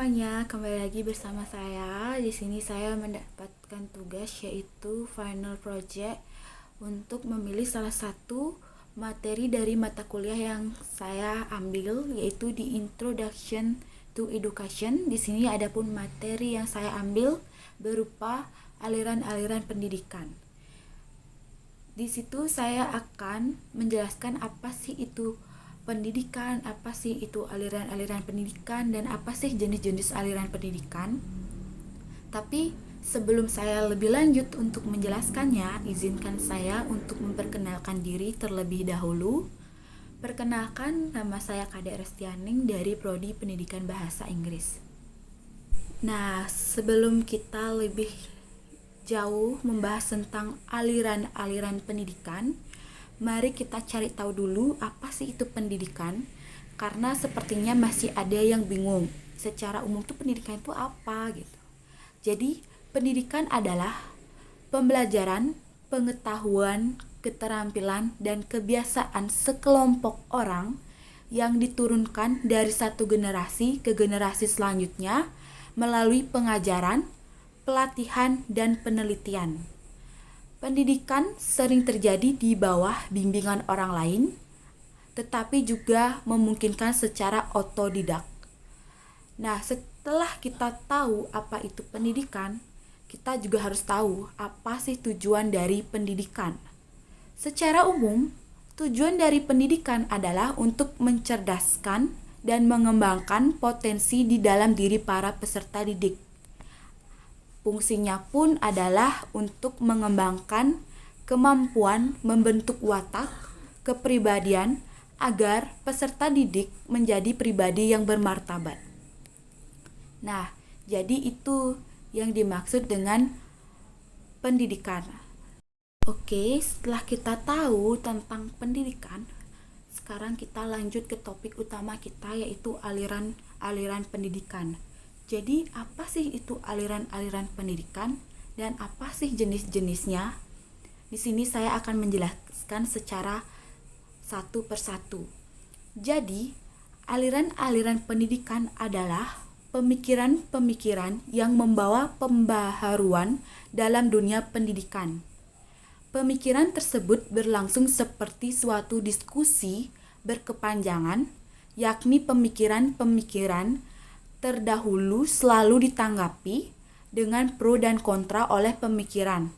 semuanya, kembali lagi bersama saya. Di sini saya mendapatkan tugas yaitu final project untuk memilih salah satu materi dari mata kuliah yang saya ambil yaitu di Introduction to Education. Di sini ada pun materi yang saya ambil berupa aliran-aliran pendidikan. Di situ saya akan menjelaskan apa sih itu pendidikan, apa sih itu aliran-aliran pendidikan, dan apa sih jenis-jenis aliran pendidikan. Tapi sebelum saya lebih lanjut untuk menjelaskannya, izinkan saya untuk memperkenalkan diri terlebih dahulu. Perkenalkan, nama saya Kade Restianing dari Prodi Pendidikan Bahasa Inggris. Nah, sebelum kita lebih jauh membahas tentang aliran-aliran pendidikan, mari kita cari tahu dulu apa sih itu pendidikan, karena sepertinya masih ada yang bingung. Secara umum tuh pendidikan itu apa gitu. Jadi, pendidikan adalah pembelajaran, pengetahuan, keterampilan, dan kebiasaan sekelompok orang yang diturunkan dari satu generasi ke generasi selanjutnya melalui pengajaran, pelatihan, dan penelitian. Pendidikan sering terjadi di bawah bimbingan orang lain, tetapi juga memungkinkan secara otodidak. Nah, setelah kita tahu apa itu pendidikan, kita juga harus tahu apa sih tujuan dari pendidikan. Secara umum, tujuan dari pendidikan adalah untuk mencerdaskan dan mengembangkan potensi di dalam diri para peserta didik. Fungsinya pun adalah untuk mengembangkan kemampuan membentuk watak, kepribadian, agar peserta didik menjadi pribadi yang bermartabat. Nah, jadi itu yang dimaksud dengan pendidikan. Oke, setelah kita tahu tentang pendidikan, sekarang kita lanjut ke topik utama kita yaitu aliran-aliran pendidikan. Jadi, apa sih itu aliran-aliran pendidikan dan apa sih jenis-jenisnya? Di sini saya akan menjelaskan secara satu persatu. Jadi, aliran-aliran pendidikan adalah pemikiran-pemikiran yang membawa pembaharuan dalam dunia pendidikan. Pemikiran tersebut berlangsung seperti suatu diskusi berkepanjangan, yakni pemikiran-pemikiran terdahulu selalu ditanggapi dengan pro dan kontra oleh pemikiran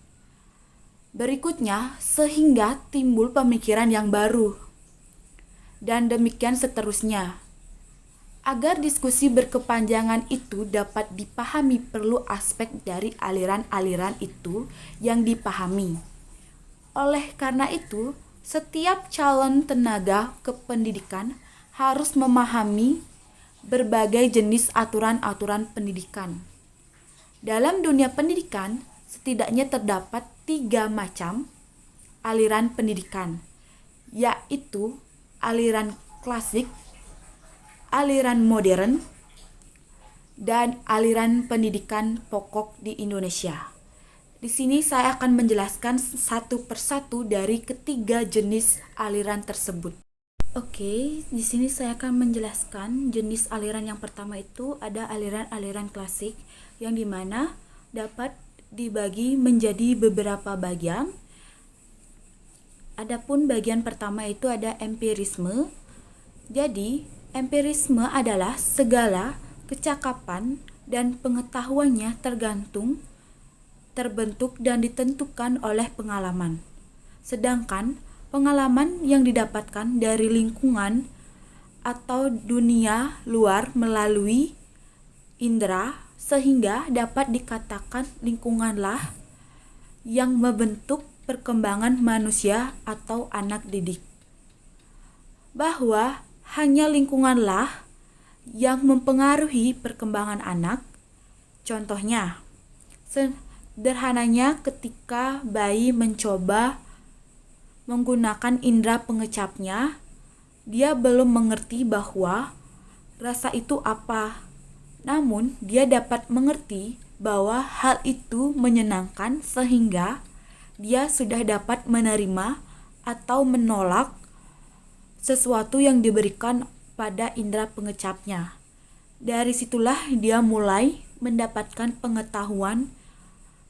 berikutnya sehingga timbul pemikiran yang baru, dan demikian seterusnya. Agar diskusi berkepanjangan itu dapat dipahami, perlu aspek dari aliran-aliran itu yang dipahami. Oleh karena itu, setiap calon tenaga kependidikan harus memahami berbagai jenis aturan-aturan pendidikan. Dalam dunia pendidikan, setidaknya terdapat 3 macam aliran pendidikan, yaitu aliran klasik, aliran modern, dan aliran pendidikan pokok di Indonesia. Di sini saya akan menjelaskan satu persatu dari ketiga jenis aliran tersebut. Oke, di sini saya akan menjelaskan jenis aliran yang pertama itu ada aliran-aliran klasik yang dimana dapat dibagi menjadi beberapa bagian. Adapun bagian pertama itu ada empirisme. Jadi, empirisme adalah segala kecakapan dan pengetahuannya terbentuk dan ditentukan oleh pengalaman. Sedangkan pengalaman yang didapatkan dari lingkungan atau dunia luar melalui indera sehingga dapat dikatakan lingkunganlah yang membentuk perkembangan manusia atau anak didik. Bahwa hanya lingkunganlah yang mempengaruhi perkembangan anak. Contohnya, sederhananya ketika bayi mencoba menggunakan indera pengecapnya, dia belum mengerti bahwa rasa itu apa. Namun, dia dapat mengerti bahwa hal itu menyenangkan sehingga dia sudah dapat menerima atau menolak sesuatu yang diberikan pada indera pengecapnya. Dari situlah dia mulai mendapatkan pengetahuan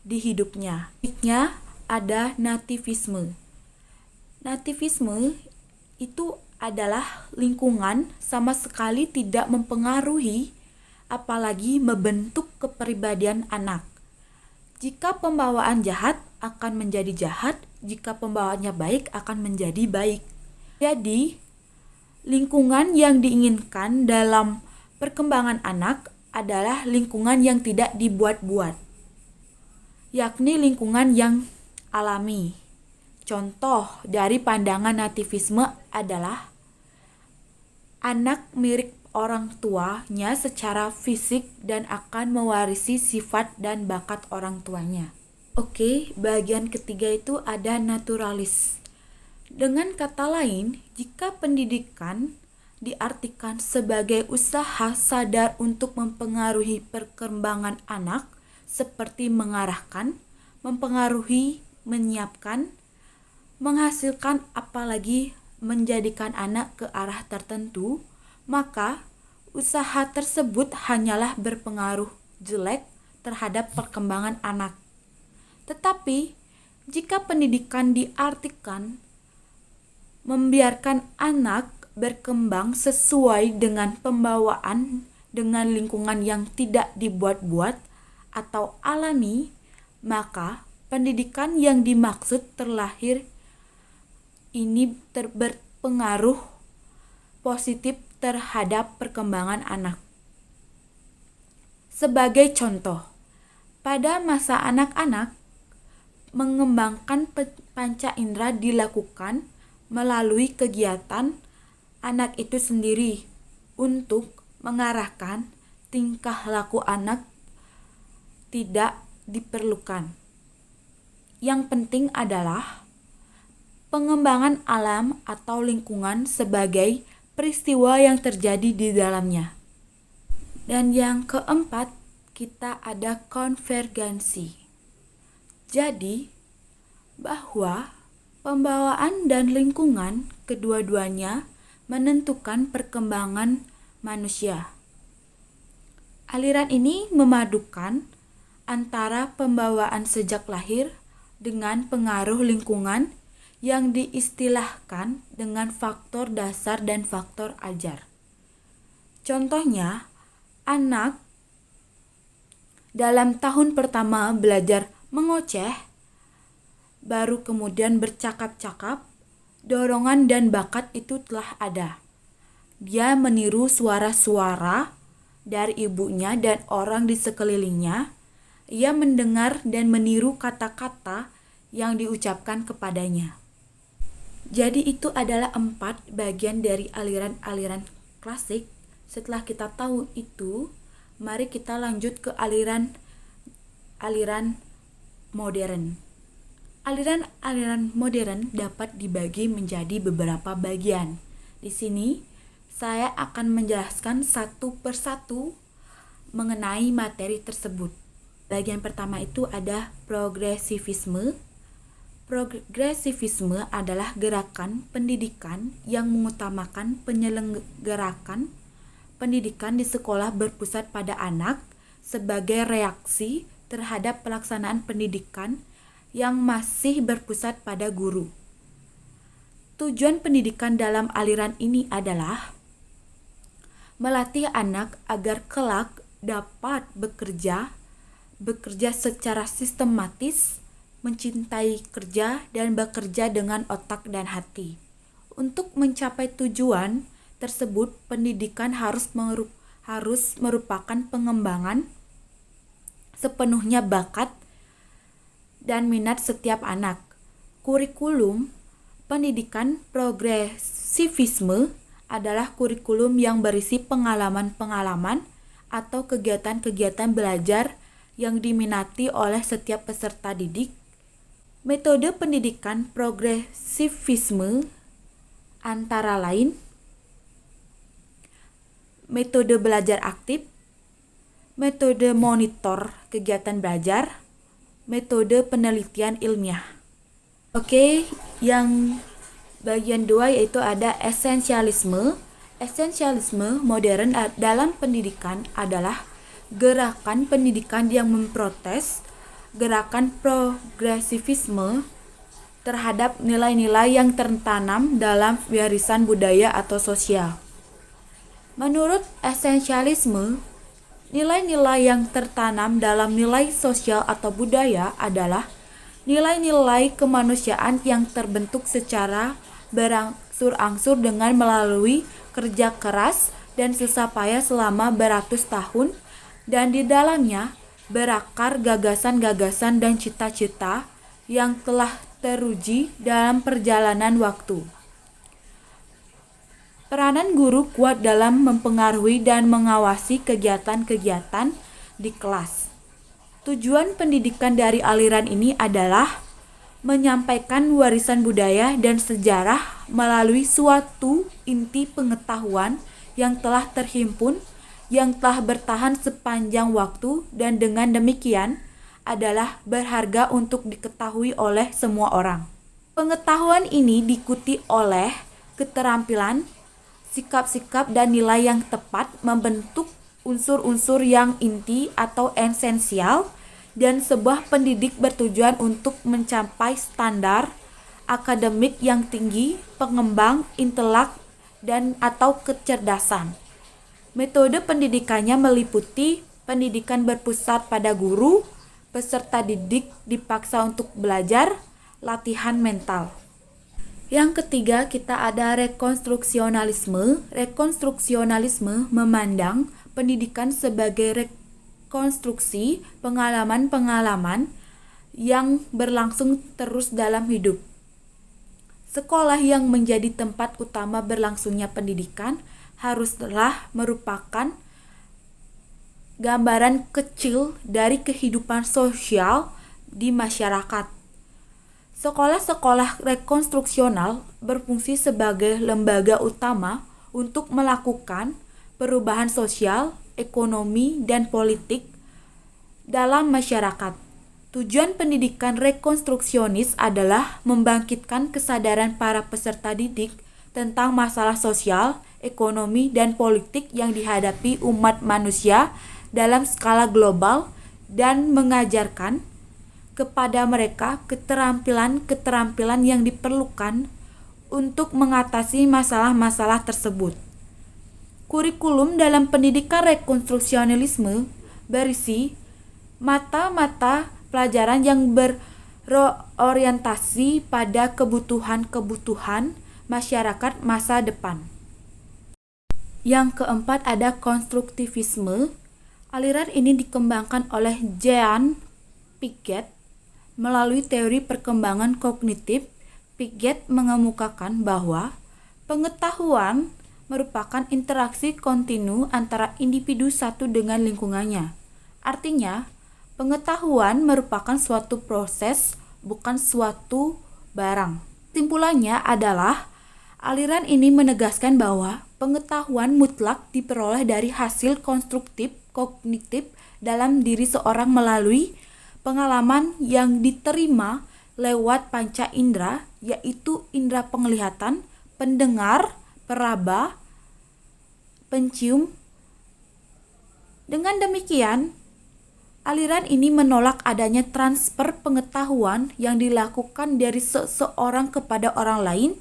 di hidupnya. Berikutnya ada nativisme. Nativisme itu adalah lingkungan sama sekali tidak mempengaruhi apalagi membentuk kepribadian anak. Jika pembawaan jahat akan menjadi jahat, jika pembawaannya baik akan menjadi baik. Jadi, lingkungan yang diinginkan dalam perkembangan anak adalah lingkungan yang tidak dibuat-buat, yakni lingkungan yang alami. Contoh dari pandangan nativisme adalah anak mirip orang tuanya secara fisik dan akan mewarisi sifat dan bakat orang tuanya. Oke, bagian ketiga itu ada naturalis. Dengan kata lain, jika pendidikan diartikan sebagai usaha sadar untuk mempengaruhi perkembangan anak, seperti mengarahkan, mempengaruhi, menyiapkan, menghasilkan, apalagi menjadikan anak ke arah tertentu, maka usaha tersebut hanyalah berpengaruh jelek terhadap perkembangan anak. Tetapi, jika pendidikan diartikan membiarkan anak berkembang sesuai dengan pembawaan dengan lingkungan yang tidak dibuat-buat atau alami, maka pendidikan yang dimaksud terlahir ini berpengaruh positif terhadap perkembangan anak. Sebagai contoh, pada masa anak-anak, mengembangkan panca indera dilakukan melalui kegiatan anak itu sendiri untuk mengarahkan tingkah laku anak tidak diperlukan. Yang penting adalah pengembangan alam atau lingkungan sebagai peristiwa yang terjadi di dalamnya. Dan yang keempat, kita ada konvergensi. Jadi, bahwa pembawaan dan lingkungan kedua-duanya menentukan perkembangan manusia. Aliran ini memadukan antara pembawaan sejak lahir dengan pengaruh lingkungan yang diistilahkan dengan faktor dasar dan faktor ajar. Contohnya, anak dalam tahun pertama belajar mengoceh, baru kemudian bercakap-cakap, dorongan dan bakat itu telah ada. Dia meniru suara-suara dari ibunya dan orang di sekelilingnya. Ia mendengar dan meniru kata-kata yang diucapkan kepadanya. Jadi itu adalah 4 bagian dari aliran-aliran klasik. Setelah kita tahu itu, mari kita lanjut ke aliran modern. Aliran-aliran modern dapat dibagi menjadi beberapa bagian. Di sini, saya akan menjelaskan satu persatu mengenai materi tersebut. Bagian pertama itu ada progresivisme. Progresivisme adalah gerakan pendidikan yang mengutamakan penyelenggarakan pendidikan di sekolah berpusat pada anak sebagai reaksi terhadap pelaksanaan pendidikan yang masih berpusat pada guru. Tujuan pendidikan dalam aliran ini adalah melatih anak agar kelak dapat bekerja secara sistematis, mencintai kerja, dan bekerja dengan otak dan hati. Untuk mencapai tujuan tersebut, pendidikan harus merupakan pengembangan sepenuhnya bakat dan minat setiap anak. Kurikulum pendidikan progresivisme adalah kurikulum yang berisi pengalaman-pengalaman atau kegiatan-kegiatan belajar yang diminati oleh setiap peserta didik. Metode pendidikan progresivisme antara lain metode belajar aktif, metode monitor kegiatan belajar, metode penelitian ilmiah. Oke, yang bagian 2 yaitu ada esensialisme. Esensialisme modern dalam pendidikan adalah gerakan pendidikan yang memprotes gerakan progresivisme terhadap nilai-nilai yang tertanam dalam warisan budaya atau sosial. Menurut esensialisme, nilai-nilai yang tertanam dalam nilai sosial atau budaya adalah nilai-nilai kemanusiaan yang terbentuk secara berangsur-angsur dengan melalui kerja keras dan susah payah selama beratus tahun, dan di dalamnya berakar gagasan-gagasan dan cita-cita yang telah teruji dalam perjalanan waktu. Peranan guru kuat dalam mempengaruhi dan mengawasi kegiatan-kegiatan di kelas. Tujuan pendidikan dari aliran ini adalah menyampaikan warisan budaya dan sejarah melalui suatu inti pengetahuan yang telah terhimpun, yang telah bertahan sepanjang waktu, dan dengan demikian adalah berharga untuk diketahui oleh semua orang. Pengetahuan ini diikuti oleh keterampilan, sikap-sikap dan nilai yang tepat membentuk unsur-unsur yang inti atau esensial, dan sebuah pendidik bertujuan untuk mencapai standar akademik yang tinggi, pengembang intelek dan atau kecerdasan. Metode pendidikannya meliputi pendidikan berpusat pada guru, peserta didik dipaksa untuk belajar, latihan mental. Yang ketiga, kita ada rekonstruksionalisme. Rekonstruksionalisme memandang pendidikan sebagai konstruksi pengalaman-pengalaman yang berlangsung terus dalam hidup. Sekolah yang menjadi tempat utama berlangsungnya pendidikan haruslah merupakan gambaran kecil dari kehidupan sosial di masyarakat. Sekolah-sekolah rekonstruksional berfungsi sebagai lembaga utama untuk melakukan perubahan sosial, ekonomi, dan politik dalam masyarakat. Tujuan pendidikan rekonstruksionis adalah membangkitkan kesadaran para peserta didik tentang masalah sosial, ekonomi, dan politik yang dihadapi umat manusia dalam skala global dan mengajarkan kepada mereka keterampilan-keterampilan yang diperlukan untuk mengatasi masalah-masalah tersebut. Kurikulum dalam pendidikan rekonstruksionalisme berisi mata-mata pelajaran yang berorientasi pada kebutuhan-kebutuhan masyarakat masa depan. Yang keempat ada konstruktivisme. Aliran ini dikembangkan oleh Jean Piaget melalui teori perkembangan kognitif. Piaget mengemukakan bahwa pengetahuan merupakan interaksi kontinu antara individu satu dengan lingkungannya. Artinya, pengetahuan merupakan suatu proses, bukan suatu barang. Kesimpulannya adalah aliran ini menegaskan bahwa pengetahuan mutlak diperoleh dari hasil konstruktif kognitif dalam diri seorang melalui pengalaman yang diterima lewat panca indera, yaitu indera penglihatan, pendengar, peraba, pencium. Dengan demikian, aliran ini menolak adanya transfer pengetahuan yang dilakukan dari seseorang kepada orang lain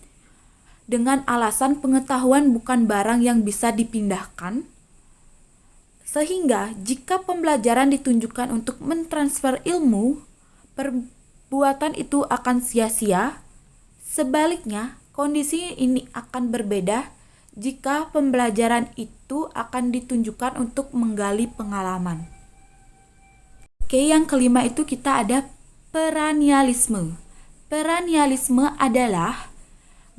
dengan alasan pengetahuan bukan barang yang bisa dipindahkan. Sehingga jika pembelajaran ditunjukkan untuk mentransfer ilmu, perbuatan itu akan sia-sia. Sebaliknya, kondisi ini akan berbeda jika pembelajaran itu akan ditunjukkan untuk menggali pengalaman. Oke, yang kelima itu kita ada perennialisme. Perennialisme adalah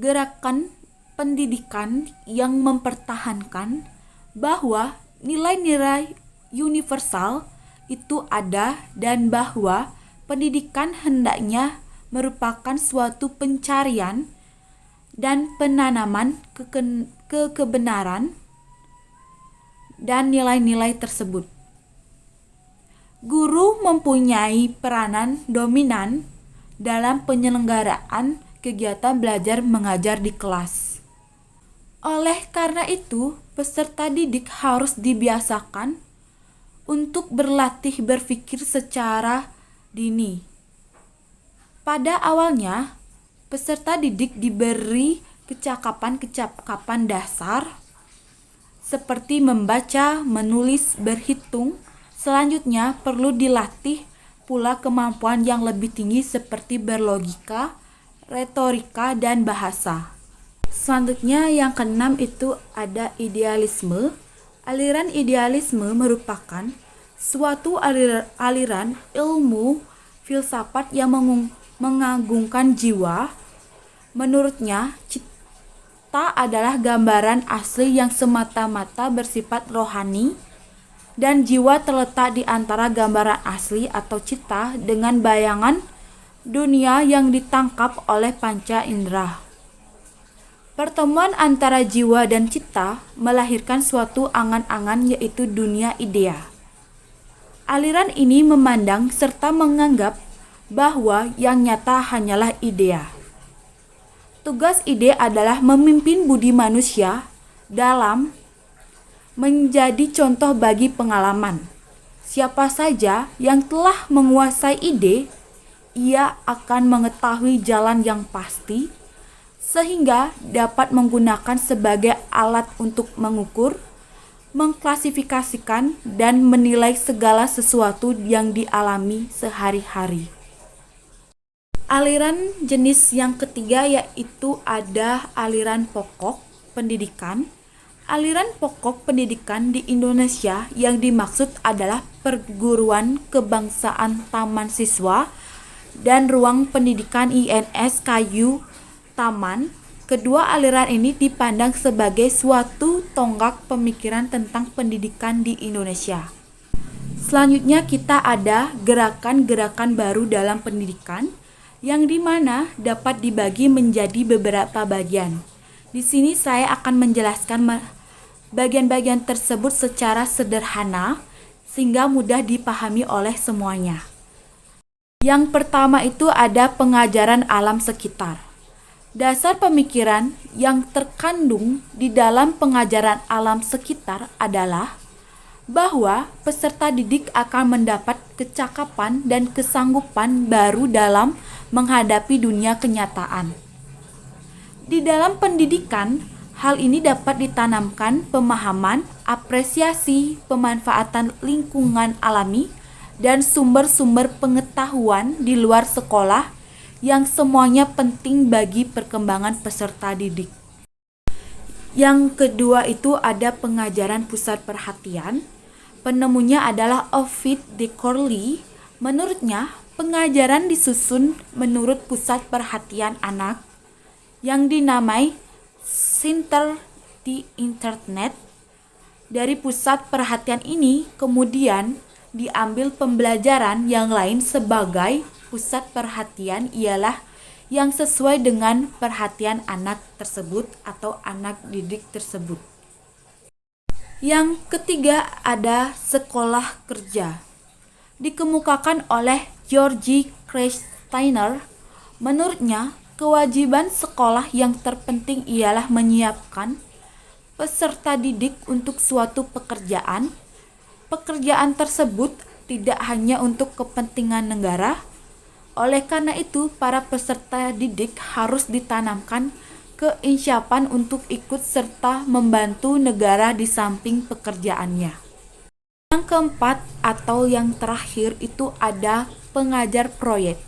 gerakan pendidikan yang mempertahankan bahwa nilai-nilai universal itu ada dan bahwa pendidikan hendaknya merupakan suatu pencarian dan penanaman kebenaran dan nilai-nilai tersebut. Guru mempunyai peranan dominan dalam penyelenggaraan kegiatan belajar mengajar di kelas. Oleh karena itu, peserta didik harus dibiasakan untuk berlatih berpikir secara dini. Pada awalnya, peserta didik diberi kecakapan-kecakapan dasar seperti membaca, menulis, berhitung. Selanjutnya perlu dilatih pula kemampuan yang lebih tinggi seperti berlogika, retorika, dan bahasa. Selanjutnya yang keenam itu ada idealisme. Aliran idealisme merupakan suatu aliran ilmu filsafat yang mengagungkan jiwa. Menurutnya, cipta adalah gambaran asli yang semata-mata bersifat rohani, dan jiwa terletak di antara gambaran asli atau cipta dengan bayangan dunia yang ditangkap oleh panca indera. Pertemuan antara jiwa dan cipta melahirkan suatu angan-angan, yaitu dunia idea. Aliran ini memandang serta menganggap bahwa yang nyata hanyalah idea. Tugas ide adalah memimpin budi manusia dalam menjadi contoh bagi pengalaman. Siapa saja yang telah menguasai ide, ia akan mengetahui jalan yang pasti, sehingga dapat menggunakan sebagai alat untuk mengukur, mengklasifikasikan, dan menilai segala sesuatu yang dialami sehari-hari. Aliran jenis yang ketiga yaitu ada aliran pokok pendidikan. Aliran pokok pendidikan di Indonesia yang dimaksud adalah perguruan kebangsaan taman siswa dan ruang pendidikan INS KU Taman. Kedua aliran ini dipandang sebagai suatu tonggak pemikiran tentang pendidikan di Indonesia. Selanjutnya kita ada gerakan-gerakan baru dalam pendidikan yang dimana dapat dibagi menjadi beberapa bagian. Di sini saya akan menjelaskan bagian-bagian tersebut secara sederhana sehingga mudah dipahami oleh semuanya. Yang pertama itu ada pengajaran alam sekitar. Dasar pemikiran yang terkandung di dalam pengajaran alam sekitar adalah bahwa peserta didik akan mendapat kecakapan dan kesanggupan baru dalam menghadapi dunia kenyataan. Di dalam pendidikan, hal ini dapat ditanamkan pemahaman, apresiasi, pemanfaatan lingkungan alami, dan sumber-sumber pengetahuan di luar sekolah yang semuanya penting bagi perkembangan peserta didik. Yang kedua itu ada pengajaran pusat perhatian. Penemunya adalah Ovid de Corley. Menurutnya, pengajaran disusun menurut pusat perhatian anak yang dinamai Center di Internet. Dari pusat perhatian ini kemudian diambil pembelajaran yang lain sebagai pusat perhatian ialah yang sesuai dengan perhatian anak tersebut atau anak didik tersebut. Yang ketiga ada sekolah kerja. Dikemukakan oleh George Steiner. Menurutnya, kewajiban sekolah yang terpenting ialah menyiapkan peserta didik untuk suatu pekerjaan. Pekerjaan tersebut tidak hanya untuk kepentingan negara. Oleh karena itu, para peserta didik harus ditanamkan keinsyapan untuk ikut serta membantu negara di samping pekerjaannya. Yang keempat atau yang terakhir itu ada pengajar proyek.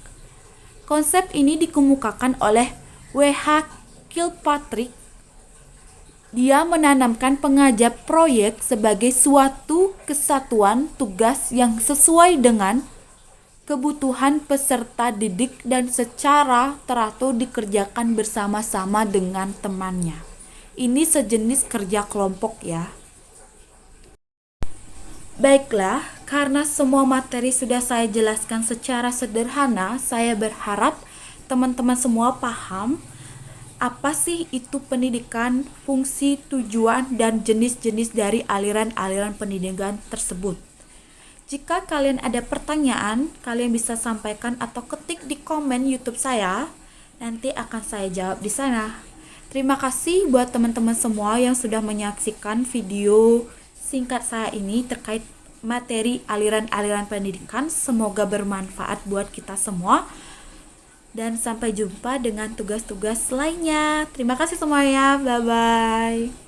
Konsep ini dikemukakan oleh W.H. Kilpatrick. Dia menanamkan pengajar proyek sebagai suatu kesatuan tugas yang sesuai dengan kebutuhan peserta didik dan secara teratur dikerjakan bersama-sama dengan temannya. Ini sejenis kerja kelompok ya. Baiklah, karena semua materi sudah saya jelaskan secara sederhana, saya berharap teman-teman semua paham apa sih itu pendidikan, fungsi, tujuan, dan jenis-jenis dari aliran-aliran pendidikan tersebut. Jika kalian ada pertanyaan, kalian bisa sampaikan atau ketik di komen YouTube saya. Nanti akan saya jawab di sana. Terima kasih buat teman-teman semua yang sudah menyaksikan video singkat saya ini terkait materi aliran-aliran pendidikan. Semoga bermanfaat buat kita semua. Dan sampai jumpa dengan tugas-tugas lainnya. Terima kasih semuanya. Bye-bye.